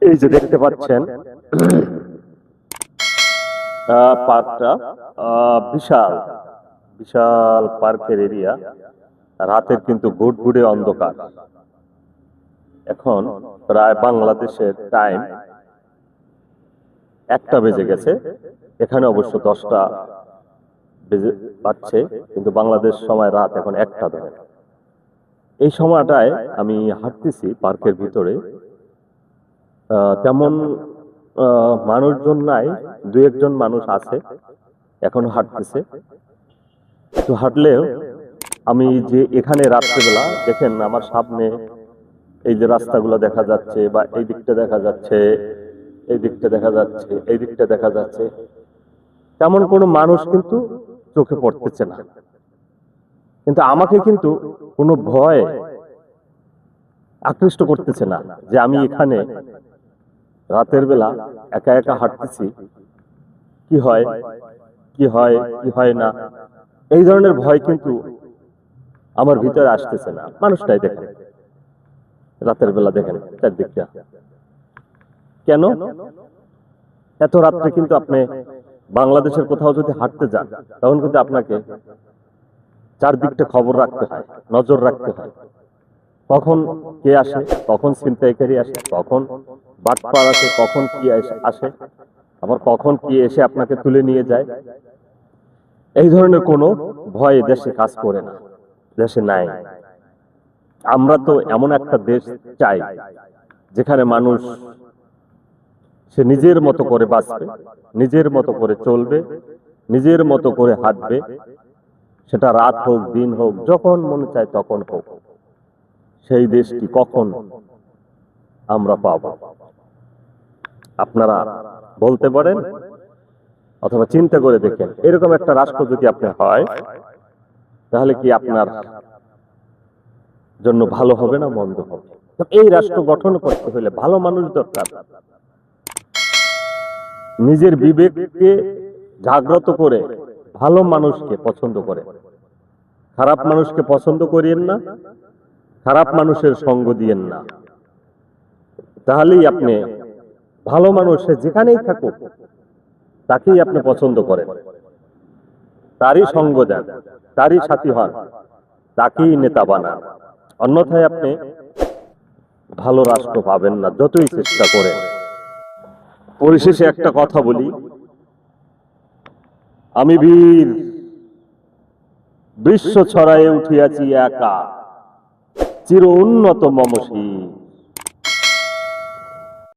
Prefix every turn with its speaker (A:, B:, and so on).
A: এই যে দেখতে পাচ্ছেন পার্কটা বিশাল বিশাল পার্কের এরিয়া। রাতের কিন্তু গুড়গুড়ে অন্ধকার। এখন প্রায় বাংলাদেশের টাইম 1টা বেজে গেছে। এখানে অবশ্য 10টা বেজে পাচ্ছে, কিন্তু বাংলাদেশ সময় রাত এখন 1টা ধরে। এই সময়টায় আমি হাঁটতেছি পার্কের ভিতরে। তেমন মানুষজন নাই, 2-1 জন মানুষ আছে, এখনো হাঁটতেছে। তো হাঁটলেও আমি যে এখানে রাত্রেবেলা দেখেন আমার সামনে এই যে রাস্তাগুলো দেখা যাচ্ছে, বা এই দিকটা দেখা যাচ্ছে, এই দিকটা দেখা যাচ্ছে, এই দিকটা দেখা যাচ্ছে, তেমন কোনো মানুষ কিন্তু চোখে পড়তেছে না। কিন্তু আমাকে কিন্তু কোনো ভয় আকৃষ্ট করতেছে না যে আমি এখানে রাতের বেলা একা একা হাঁটতেছি, কি হয় কি হয় কি হয় না, এই ধরনের ভয় কিন্তু আমার ভিতরে আসতেছে না। মানুষটাই দেখেন রাতের বেলা, দেখেন চারদিকটা। কেন এত রাত্রে কিন্তু আপনি বাংলাদেশের কোথাও যদি হাঁটতে যান, তখন কিন্তু আপনাকে চারদিকটা খবর রাখতে হয়, নজর রাখতে হয়। কখন কে আসে, কখন ছিনতাইকারী আসে, কখন বাটপার আসে, কখন কি আসে, আবার কখন কি এসে আপনাকে তুলে নিয়ে যায়। এই ধরনের কোনো ভয় দেশে কাজ করে না, দেশে নাই। আমরা তো এমন একটা দেশ চাই যেখানে মানুষ সে নিজের মতো করে বাঁচবে, নিজের মতো করে চলবে, নিজের মতো করে হাঁটবে। সেটা রাত হোক, দিন হোক, যখন মনে চায় তখন হোক। সেই দেশটি কখন আমরা পাব? আপনারা বলতে পারেন, অথবা চিন্তা করে দেখেন, এরকম একটা রাষ্ট্র যদি আপনার হয়, তাহলে কি আপনার জন্য ভালো হবে না মন্দ হবে? এই রাষ্ট্র গঠন করতে হলে ভালো মানুষ দরকার। নিজের বিবেককে জাগ্রত করে ভালো মানুষকে পছন্দ করে, খারাপ মানুষকে পছন্দ করিয়েন না, খারাপ মানুষের সঙ্গ দিয়েন না। তাহলেই আপনি ভালো মানুষে যেখানেই থাকুক তাকেই আপনি পছন্দ করেন, তারই সঙ্গ দেন, তারই সাথী হন, তাকেই নেতা বানান। অন্যথায় আপনি ভালো রাষ্ট্র পাবেন না, যতই চেষ্টা করেন। পরিশেষে একটা কথা বলি, আমি বীর বিশ্ব ছড়ায়ে উঠিয়াছি একা, চির উন্নত মম শির।